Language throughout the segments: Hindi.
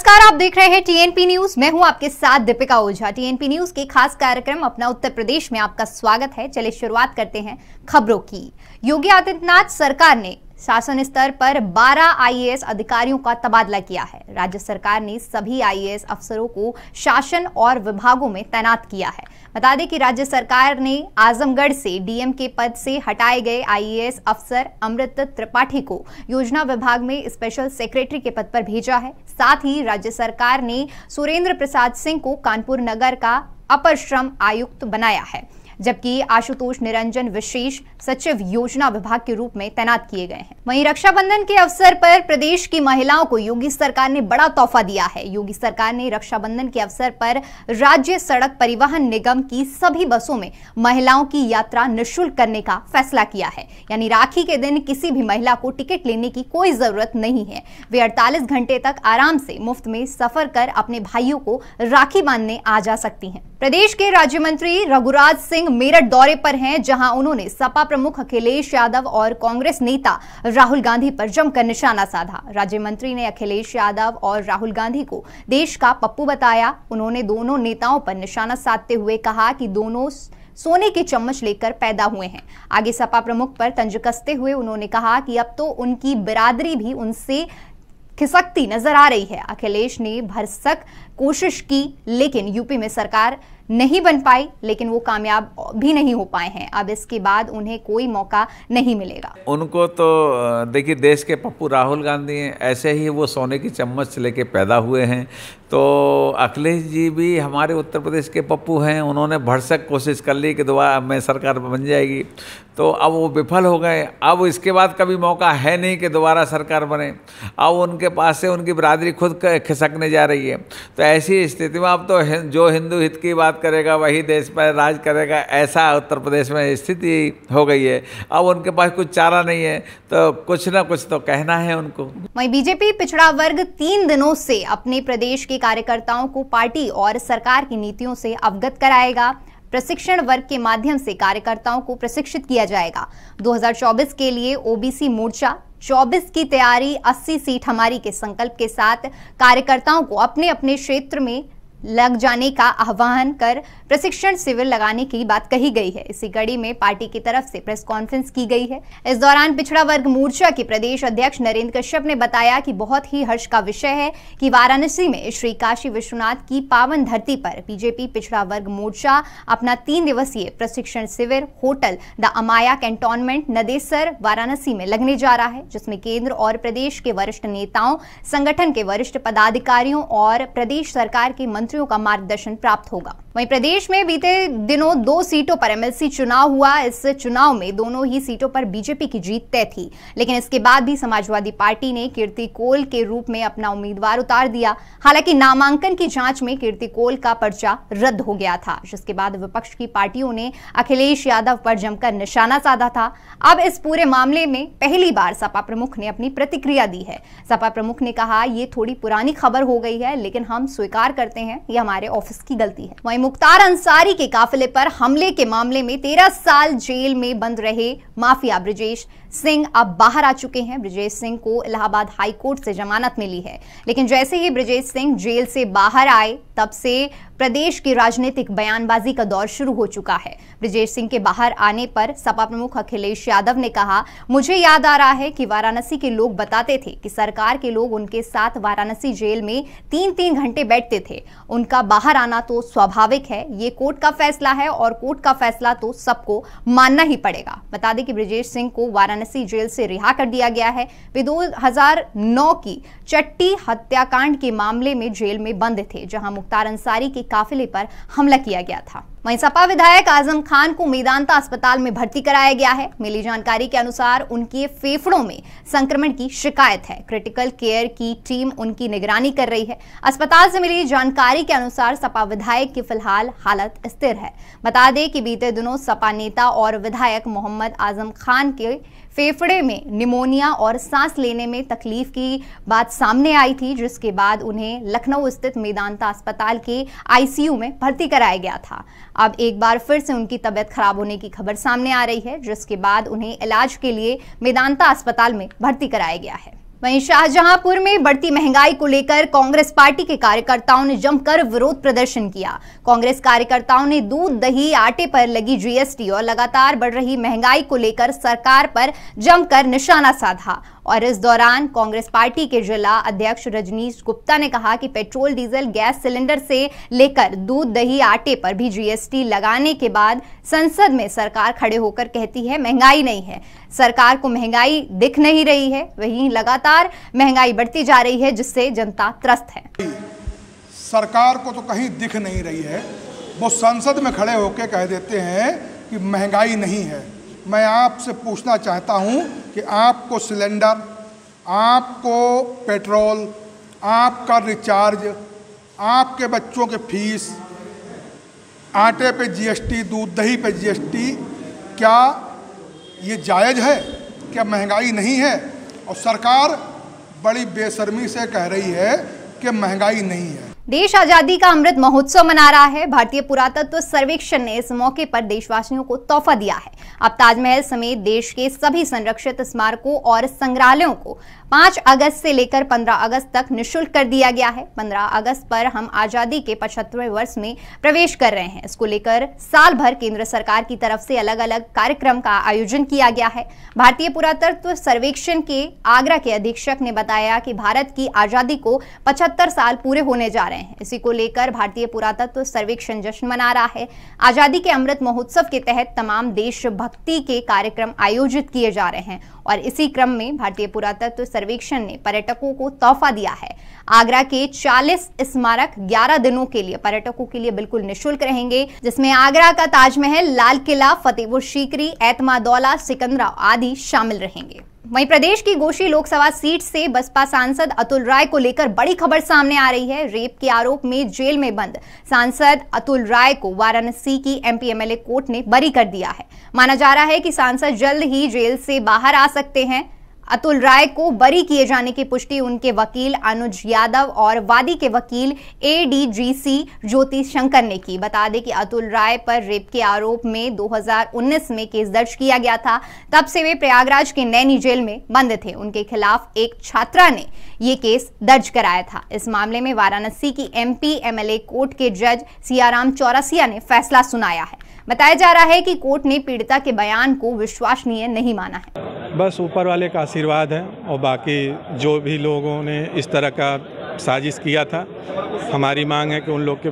नमस्कार, आप देख रहे हैं टीएनपी न्यूज। मैं हूं आपके साथ दीपिका ओझा। टीएनपी न्यूज के खास कार्यक्रम अपना उत्तर प्रदेश में आपका स्वागत है। चलिए शुरुआत करते हैं खबरों की। योगी आदित्यनाथ सरकार ने शासन स्तर पर 12 आईएएस अधिकारियों का तबादला किया है। राज्य सरकार ने सभी आईएएस अफसरों को शासन और विभागों में तैनात किया है। बता दें कि राज्य सरकार ने आजमगढ़ से डीएम के पद से हटाए गए आईएएस अफसर अमृत त्रिपाठी को योजना विभाग में स्पेशल सेक्रेटरी के पद पर भेजा है। साथ ही राज्य सरकार ने सुरेंद्र प्रसाद सिंह को कानपुर नगर का अपर श्रम आयुक्त बनाया है, जबकि आशुतोष निरंजन विशेष सचिव योजना विभाग के रूप में तैनात किए गए हैं। वहीं रक्षाबंधन के अवसर पर प्रदेश की महिलाओं को योगी सरकार ने बड़ा तोहफा दिया है। योगी सरकार ने रक्षाबंधन के अवसर पर राज्य सड़क परिवहन निगम की सभी बसों में महिलाओं की यात्रा निःशुल्क करने का फैसला किया है। यानी राखी के दिन किसी भी महिला को टिकट लेने की कोई जरूरत नहीं है। वे 48 घंटे तक आराम से मुफ्त में सफर कर अपने भाइयों को राखी बांधने आ जा सकती हैं। प्रदेश के राज्य मंत्री रघुराज सिंह मेरठ दौरे पर हैं, जहां उन्होंने सपा प्रमुख अखिलेश यादव और कांग्रेस नेता राहुल गांधी पर जमकर निशाना साधा। राज्य मंत्री ने अखिलेश यादव और राहुल गांधी को देश का पप्पू बताया। उन्होंने दोनों नेताओं पर निशाना साधते हुए कहा कि दोनों सोने की चम्मच लेकर पैदा हुए हैं। आगे सपा प्रमुख पर तंज कसते हुए उन्होंने कहा कि अब तो उनकी बिरादरी भी उनसे खिसकती नजर आ रही है। अखिलेश ने भरसक कोशिश की, लेकिन यूपी में सरकार नहीं बन पाई, लेकिन वो कामयाब भी नहीं हो पाए हैं। अब इसके बाद उन्हें कोई मौका नहीं मिलेगा। उनको तो देखिए, देश के पप्पू राहुल गांधी हैं, ऐसे ही वो सोने की चम्मच लेके पैदा हुए हैं। तो अखिलेश जी भी हमारे उत्तर प्रदेश के पप्पू हैं। उन्होंने भरसक कोशिश कर ली कि दोबारा में सरकार बन जाएगी, तो अब वो विफल हो गए। अब इसके बाद कभी मौका है नहीं कि दोबारा सरकार बने। अब उनके पास से उनकी बिरादरी खुद खिसकने जा रही है। तो ऐसी स्थिति में अब तो जो हिंदू हित की बात करेगा वही देश पर राज करेगा, ऐसा उत्तर प्रदेश में स्थिति हो गई है। अब उनके पास कुछ चारा नहीं है, तो कुछ ना कुछ तो कहना है उनको। वहीं बीजेपी पिछड़ा वर्ग 3 दिनों से अपने प्रदेश के कार्यकर्ताओं को पार्टी और सरकार की नीतियों से अवगत कराएगा। प्रशिक्षण वर्ग के माध्यम से कार्यकर्ताओं को प्रशिक्षित किया जाएगा। 2024 के लिए ओबीसी मोर्चा 24 की तैयारी, 80 सीट हमारी के संकल्प के साथ कार्यकर्ताओं को अपने अपने क्षेत्र में लग जाने का आह्वान कर प्रशिक्षण शिविर लगाने की बात कही गई है। इसी कड़ी में पार्टी की तरफ से प्रेस कॉन्फ्रेंस की गई है। इस दौरान पिछड़ा वर्ग मोर्चा के प्रदेश अध्यक्ष नरेंद्र कश्यप ने बताया कि बहुत ही हर्ष का विषय है कि वाराणसी में श्री काशी विश्वनाथ की पावन धरती पर बीजेपी पिछड़ा वर्ग मोर्चा अपना 3 दिवसीय प्रशिक्षण शिविर hotel the Amaya cantonment Nadesar Varanasi में लगने जा रहा है, जिसमें केंद्र और प्रदेश के वरिष्ठ नेताओं, संगठन के वरिष्ठ पदाधिकारियों और प्रदेश सरकार के मंत्रियों का मार्गदर्शन प्राप्त होगा। वहीं प्रदेश में बीते दिनों 2 सीटों पर एमएलसी चुनाव हुआ। इस चुनाव में दोनों ही सीटों पर बीजेपी की जीत तय थी, लेकिन इसके बाद भी समाजवादी पार्टी ने कीर्ति कोल के रूप में अपना उम्मीदवार उतार दिया। हालांकि नामांकन की जांच में कीर्ति कोल का पर्चा रद्द हो गया था, जिसके बाद विपक्ष की पार्टियों ने अखिलेश यादव पर जमकर निशाना साधा था। अब इस पूरे मामले में पहली बार सपा प्रमुख ने अपनी प्रतिक्रिया दी है। सपा प्रमुख ने कहा, ये थोड़ी पुरानी खबर हो गई है, लेकिन हम स्वीकार करते हैं ये हमारे ऑफिस की गलती है। वहीं मुख्तार अंसारी के काफिले पर हमले के मामले में 13 साल जेल में बंद रहे माफिया ब्रजेश सिंह अब बाहर आ चुके हैं। ब्रजेश सिंह को इलाहाबाद हाई कोर्ट से जमानत मिली है, लेकिन जैसे ही ब्रजेश सिंह जेल से बाहर आए, तब से प्रदेश की राजनीतिक बयानबाजी का दौर शुरू हो चुका है। ब्रजेश सिंह के बाहर आने पर सपा प्रमुख अखिलेश यादव ने कहा, मुझे याद आ रहा है कि वाराणसी के लोग बताते थे कि सरकार के लोग उनके साथ वाराणसी जेल में 3-3 घंटे बैठते थे। उनका बाहर आना तो स्वाभाविक है, ये कोर्ट का फैसला है और कोर्ट का फैसला तो सबको मानना ही पड़ेगा। बता दें कि ब्रजेश सिंह को वाराणसी जेल से रिहा कर दिया गया है। वे 2009 की चट्टी हत्याकांड के मामले में जेल में बंद थे, जहां मुख्तार अंसारी के काफिले पर हमला किया गया था। वहीं सपा विधायक आजम खान को मेदांता अस्पताल में भर्ती कराया गया है। मिली जानकारी के अनुसार उनके फेफड़ों में संक्रमण की शिकायत है। क्रिटिकल केयर की टीम उनकी निगरानी कर रही है। अस्पताल से मिली जानकारी के अनुसार सपा विधायक की फिलहाल हालत स्थिर है। बता दें कि बीते दिनों सपा नेता और विधायक मोहम्मद आजम खान के फेफड़े में निमोनिया और सांस लेने में तकलीफ की बात सामने आई थी, जिसके बाद उन्हें लखनऊ स्थित मेदांता अस्पताल के आईसीयू में भर्ती कराया गया था। अब एक बार फिर से उनकी तबीयत खराब होने की खबर सामने आ रही है, जिसके बाद उन्हें इलाज के लिए मेदांता अस्पताल में भर्ती कराया गया है। वहीं शाहजहांपुर में बढ़ती महंगाई को लेकर कांग्रेस पार्टी के कार्यकर्ताओं ने जमकर विरोध प्रदर्शन किया। कांग्रेस कार्यकर्ताओं ने दूध, दही, आटे पर लगी जीएसटी और लगातार बढ़ रही महंगाई को लेकर सरकार पर जमकर निशाना साधा। और इस दौरान कांग्रेस पार्टी के जिला अध्यक्ष रजनीश गुप्ता ने कहा कि पेट्रोल, डीजल, गैस सिलेंडर से लेकर दूध, दही, आटे पर भी जीएसटी लगाने के बाद संसद में सरकार खड़े होकर कहती है महंगाई नहीं है। सरकार को महंगाई दिख नहीं रही है, वहीं लगातार महंगाई बढ़ती जा रही है, जिससे जनता त्रस्त है। सरकार को तो कहीं दिख नहीं रही है, वो संसद में खड़े होकर कह देते हैं कि महंगाई नहीं है। मैं आपसे पूछना चाहता हूं कि आपको सिलेंडर, आपको पेट्रोल, आपका रिचार्ज, आपके बच्चों के फीस, आटे पे जीएसटी, दूध दही पे जीएसटी, क्या ये जायज़ है? क्या महंगाई नहीं है? और सरकार बड़ी बेशर्मी से कह रही है कि महंगाई नहीं है। देश आजादी का अमृत महोत्सव मना रहा है। भारतीय पुरातत्व सर्वेक्षण ने इस मौके पर देशवासियों को तोहफा दिया है। अब ताजमहल समेत देश के सभी संरक्षित स्मारकों और संग्रहालयों को 5 अगस्त से लेकर 15 अगस्त तक निःशुल्क कर दिया गया है। 15 अगस्त पर हम आजादी के 75वें वर्ष में प्रवेश कर रहे हैं। इसको लेकर साल भर केंद्र सरकार की तरफ से अलग अलग कार्यक्रम का आयोजन किया गया है। भारतीय पुरातत्व सर्वेक्षण के आगरा के अधीक्षक ने बताया कि भारत की आजादी को 75 साल पूरे होने जा रहे हैं। इसी को लेकर भारतीय पुरातत्व सर्वेक्षण जश्न मना रहा है। आजादी के अमृत महोत्सव के तहत तमाम देशभक्ति के कार्यक्रम आयोजित किए जा रहे हैं और इसी क्रम में भारतीय पुरातत्व सर्वेक्षण ने पर्यटकों को तोहफा दिया है। आगरा के 40 स्मारक 11 दिनों के लिए पर्यटकों के लिए बिल्कुल निःशुल्क रहेंगे, जिसमें आगरा का ताजमहल, लाल किला, फतेहपुर सीकरी, एतमादौला, सिकंदरा आदि शामिल रहेंगे। वहीं प्रदेश की गोशी लोकसभा सीट से बसपा सांसद अतुल राय को लेकर बड़ी खबर सामने आ रही है। रेप के आरोप में जेल में बंद सांसद अतुल राय को वाराणसी की एमपी एमएलए कोर्ट ने बरी कर दिया है। माना जा रहा है कि सांसद जल्द ही जेल से बाहर आ सकते हैं। अतुल राय को बरी किए जाने की पुष्टि उनके वकील अनुज यादव और वादी के वकील एडीजीसी ज्योति शंकर ने की। बता दें कि अतुल राय पर रेप के आरोप में 2019 में केस दर्ज किया गया था। तब से वे प्रयागराज के नैनी जेल में बंद थे। उनके खिलाफ एक छात्रा ने ये केस दर्ज कराया था। इस मामले में वाराणसी की एमपी एमएलए कोर्ट के जज सियाराम चौरसिया ने फैसला सुनाया है। बताया जा रहा है कि कोर्ट ने पीड़िता के बयान को विश्वसनीय नहीं माना है। बस ऊपर वाले का आशीर्वाद है और बाकी जो भी लोगों ने इस तरह का साजिश किया था, हमारी मांग है कि उन लोग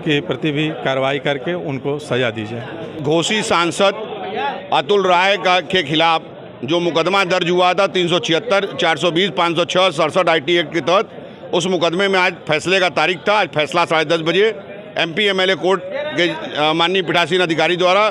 के प्रति भी कार्रवाई करके उनको सजा दी जाए। घोसी सांसद अतुल राय के खिलाफ जो मुकदमा दर्ज हुआ था 376, 420, 506, 67 आईटी एक्ट के तहत, उस मुकदमे में आज फैसले का तारीख था। आज फैसला 10:30 बजे एमपी एमएलए कोर्ट के माननीय पीठासीन अधिकारी द्वारा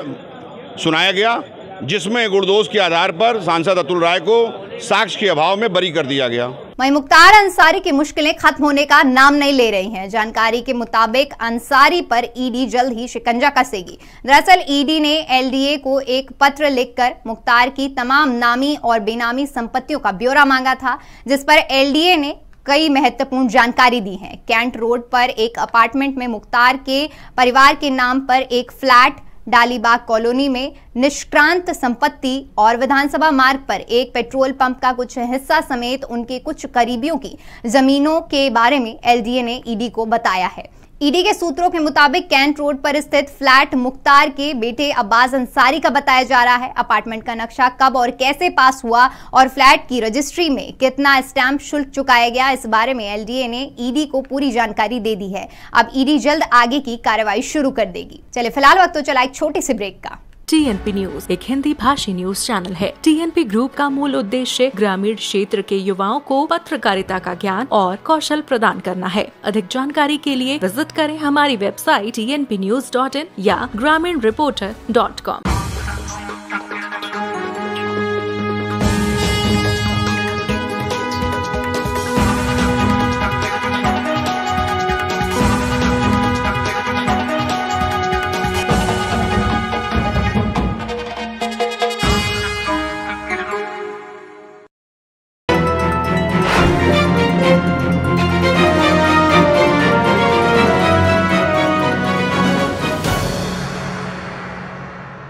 सुनाया गया, जिसमें गुणदोष के आधार पर सांसद अतुल राय को साक्ष्य के अभाव में बरी कर दिया गया। वहीं मुख्तार अंसारी की मुश्किलें खत्म होने का नाम नहीं ले रही हैं। जानकारी के मुताबिक अंसारी पर ईडी जल्द ही शिकंजा कसेगी। दरअसल ईडी ने एलडीए को एक पत्र लिखकर मुख्तार की तमाम नामी और बेनामी संपत्तियों का ब्यौरा मांगा था, जिस पर एलडीए ने कई महत्वपूर्ण जानकारी दी है। कैंट रोड पर एक अपार्टमेंट में मुख्तार के परिवार के नाम पर एक फ्लैट, डालीबाग कॉलोनी में निष्क्रांत संपत्ति और विधानसभा मार्ग पर एक पेट्रोल पंप का कुछ हिस्सा समेत उनके कुछ करीबियों की जमीनों के बारे में एलडीए ने ईडी को बताया है। ईडी के सूत्रों के मुताबिक कैंट रोड पर स्थित फ्लैट मुख्तार के बेटे अब्बास अंसारी का बताया जा रहा है। अपार्टमेंट का नक्शा कब और कैसे पास हुआ और फ्लैट की रजिस्ट्री में कितना स्टैंप शुल्क चुकाया गया, इस बारे में एलडीए ने ईडी को पूरी जानकारी दे दी है। अब ईडी जल्द आगे की कार्रवाई शुरू कर देगी। चलिए फिलहाल वक्त तो चला एक छोटे से ब्रेक का। टीएनपी न्यूज एक हिंदी भाषी न्यूज चैनल है। टीएनपी ग्रुप का मूल उद्देश्य ग्रामीण क्षेत्र के युवाओं को पत्रकारिता का ज्ञान और कौशल प्रदान करना है। अधिक जानकारी के लिए विजिट करें हमारी वेबसाइट tnpnews.in या graminreporter.com।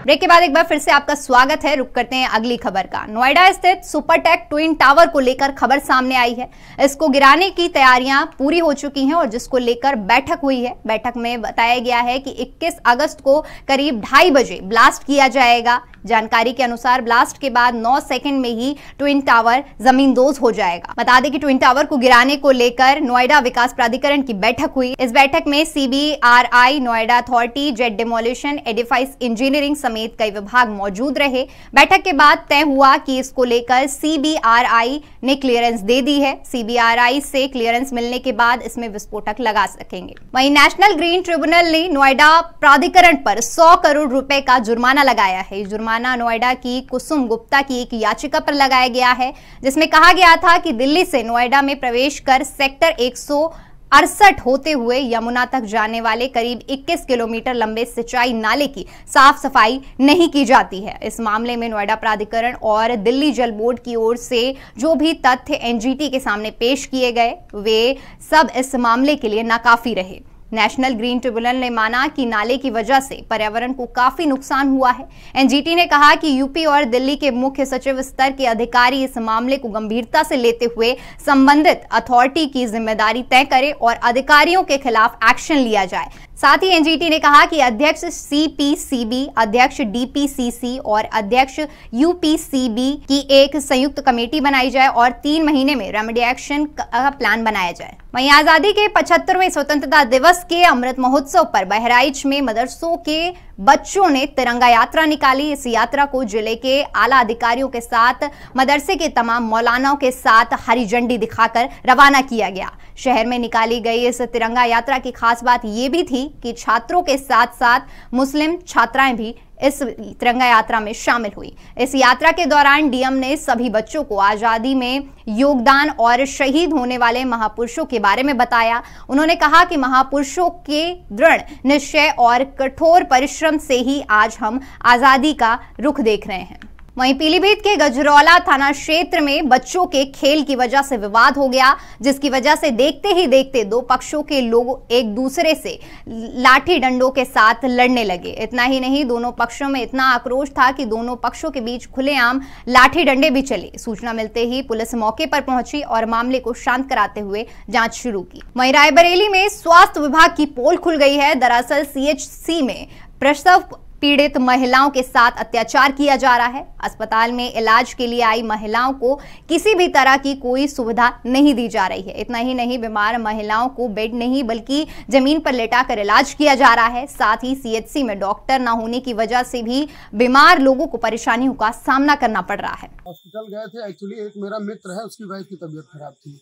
ब्रेक के बाद एक बार फिर से आपका स्वागत है। रुक करते हैं अगली खबर का। नोएडा स्थित सुपरटेक ट्विन टावर को लेकर खबर सामने आई है। इसको गिराने की तैयारियां पूरी हो चुकी हैं और जिसको लेकर बैठक हुई है। बैठक में बताया गया है कि 21 अगस्त को करीब 2:30 बजे ब्लास्ट किया जाएगा। जानकारी के अनुसार ब्लास्ट के बाद 9 सेकंड में ही ट्विन टावर जमींदोज हो जाएगा। बता दें कि ट्विन टावर को गिराने को लेकर नोएडा विकास प्राधिकरण की बैठक हुई। इस बैठक में CBRI, Noida authority, jet demolition, edifice engineering समेत कई विभाग मौजूद रहे। बैठक के बाद तय हुआ कि इसको लेकर CBRI ने क्लियरेंस दे दी है। CBRI से क्लियरेंस मिलने के बाद इसमें विस्फोटक लगा सकेंगे। वहीं नेशनल ग्रीन ट्रिब्यूनल ने नोएडा प्राधिकरण पर 100 करोड़ रुपए का जुर्माना लगाया है। जुर्माना नोएडा की कुसुम गुप्ता की एक याचिका पर लगाया गया है, जिसमें कहा गया था कि दिल्ली से नोएडा में प्रवेश कर सेक्टर 168 होते हुए यमुना तक जाने वाले करीब 21 किलोमीटर लंबे सिंचाई नाले की साफ सफाई नहीं की जाती है। इस मामले में नोएडा प्राधिकरण और दिल्ली जल बोर्ड की ओर से जो भी तथ्य NGT के सामने पेश किए गए वे सब इस मामले के लिए नाकाफी रहे। नेशनल ग्रीन ट्रिब्यूनल ने माना कि नाले की वजह से पर्यावरण को काफी नुकसान हुआ है। NGT ने कहा कि यूपी और दिल्ली के मुख्य सचिव स्तर के अधिकारी इस मामले को गंभीरता से लेते हुए संबंधित अथॉरिटी की जिम्मेदारी तय करें और अधिकारियों के खिलाफ एक्शन लिया जाए। साथ ही NGT ने कहा कि अध्यक्ष CPCB, अध्यक्ष DPCC और अध्यक्ष UPCB की एक संयुक्त कमेटी बनाई जाए और 3 महीने में रेमेडी एक्शन का प्लान बनाया जाए। वहीं आजादी के 75वें स्वतंत्रता दिवस के अमृत महोत्सव पर बहराइच में मदरसों के बच्चों ने तिरंगा यात्रा निकाली। इस यात्रा को जिले के आला अधिकारियों के साथ मदरसे के तमाम मौलानाओं के साथ हरी झंडी दिखाकर रवाना किया गया। शहर में निकाली गई इस तिरंगा यात्रा की खास बात यह भी थी कि छात्रों के साथ साथ मुस्लिम छात्राएं भी इस तिरंगा यात्रा में शामिल हुई। इस यात्रा के दौरान डीएम ने सभी बच्चों को आजादी में योगदान और शहीद होने वाले महापुरुषों के बारे में बताया। उन्होंने कहा कि महापुरुषों के दृढ़ निश्चय और कठोर परिश्रम से ही आज हम आजादी का रुख देख रहे हैं। वहीं पीलीभीत के गजरौला थाना क्षेत्र में बच्चों के खेल की वजह से विवाद हो गया, जिसकी वजह से देखते ही देखते 2 पक्षों के लोग एक दूसरे से लाठी डंडों के साथ लड़ने लगे। इतना ही नहीं, दोनों पक्षों में इतना आक्रोश था कि दोनों पक्षों के बीच खुलेआम लाठी डंडे भी चले। सूचना मिलते ही पुलिस मौके पर पहुंची और मामले को शांत कराते हुए जांच शुरू की। वहीं रायबरेली में स्वास्थ्य विभाग की पोल खुल गई है। दरअसल CHC में प्रसव पीड़ित महिलाओं के साथ अत्याचार किया जा रहा है। अस्पताल में इलाज के लिए आई महिलाओं को किसी भी तरह की कोई सुविधा नहीं दी जा रही है। इतना ही नहीं, बीमार महिलाओं को बेड नहीं बल्कि जमीन पर लेटाकर इलाज किया जा रहा है। साथ ही CHC में डॉक्टर न होने की वजह से भी बीमार लोगों को परेशानियों का सामना करना पड़ रहा है। हॉस्पिटल गए थे, एक्चुअली एक मेरा मित्र है, उसकी वाइफ की तबीयत खराब थी,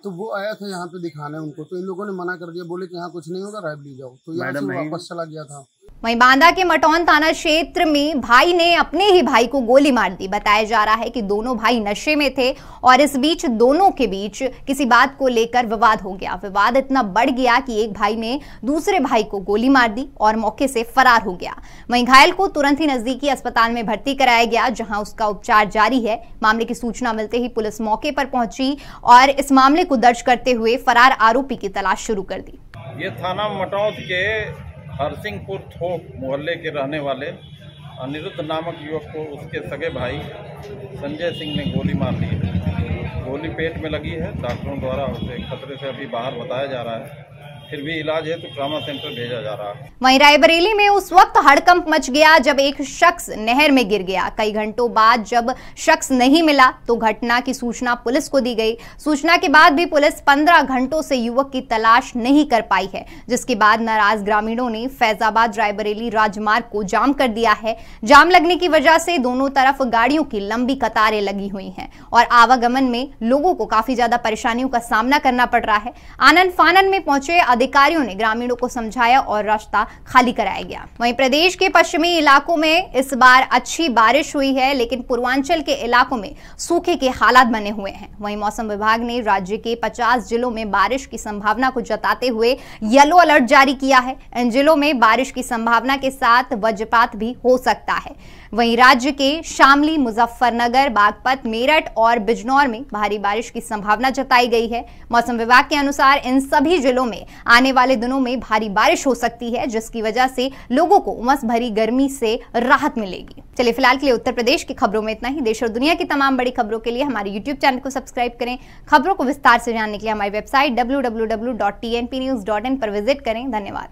तो वो आया था यहाँ पे दिखाने उनको, तो इन लोगों ने मना कर दिया, बोले कि यहाँ कुछ नहीं होगा, रायब ले जाओ, तो यहाँ से वापस चला गया था। वहीं बांदा के मटौन थाना क्षेत्र में भाई ने अपने ही भाई को गोली मार दी। बताया जा रहा है कि दोनों भाई नशे में थे और इस बीच दोनों के बीच किसी बात को लेकर विवाद हो गया। विवाद इतना बढ़ गया कि एक भाई ने दूसरे भाई को गोली मार दी और मौके से फरार हो गया। वहीं घायल को तुरंत ही नजदीकी अस्पताल में भर्ती कराया गया, जहां उसका उपचार जारी है। मामले की सूचना मिलते ही पुलिस मौके पर पहुंची और इस मामले को दर्ज करते हुए फरार आरोपी की तलाश शुरू कर दी। ये थाना मटौद के हरसिंहपुर थोक मोहल्ले के रहने वाले अनिरुद्ध नामक युवक को उसके सगे भाई संजय सिंह ने गोली मार दी है। गोली पेट में लगी है। डॉक्टरों द्वारा उसे खतरे से अभी बाहर बताया जा रहा है, फिर भी इलाज है तो ट्रॉमा सेंटर भेजा जा रहा है। वहीं रायबरेली में उस वक्त हड़कंप मच गया जब एक शख्स नहर में गिर गया। कई घंटों बाद जब शख्स नहीं मिला तो घटना की सूचना पुलिस को दी गई। सूचना के बाद भी पुलिस 15 घंटों से युवक की तलाश नहीं कर पाई है, जिसके बाद नाराज ग्रामीणों ने फैजाबाद रायबरेली राजमार्ग को जाम कर दिया है। जाम लगने की वजह से दोनों तरफ गाड़ियों की लंबी कतारें लगी हुई हैं और आवागमन में लोगों को काफी ज्यादा परेशानियों का सामना करना पड़ रहा है। आनन फानन में पहुंचे अधिकारियों ने ग्रामीणों को समझाया और रास्ता खाली कराया गया। वहीं प्रदेश के पश्चिमी इलाकों में इस बार अच्छी बारिश हुई है, लेकिन पूर्वांचल के इलाकों में सूखे के हालात बने हुए हैं। वहीं मौसम विभाग ने राज्य के 50 जिलों में बारिश की संभावना को जताते हुए येलो अलर्ट जारी किया है। इन जिलों में बारिश की संभावना के साथ वज्रपात भी हो सकता है। वहीं राज्य के शामली, मुजफ्फरनगर, बागपत, मेरठ और बिजनौर में भारी बारिश की संभावना जताई गई है। मौसम विभाग के अनुसार इन सभी जिलों में आने वाले दिनों में भारी बारिश हो सकती है, जिसकी वजह से लोगों को उमस भरी गर्मी से राहत मिलेगी। चलिए फिलहाल के लिए उत्तर प्रदेश की खबरों में इतना ही। देश और दुनिया की तमाम बड़ी खबरों के लिए हमारे YouTube चैनल को सब्सक्राइब करें। खबरों को विस्तार से जानने के लिए हमारी वेबसाइट www.tnpnews.in पर विजिट करें। धन्यवाद।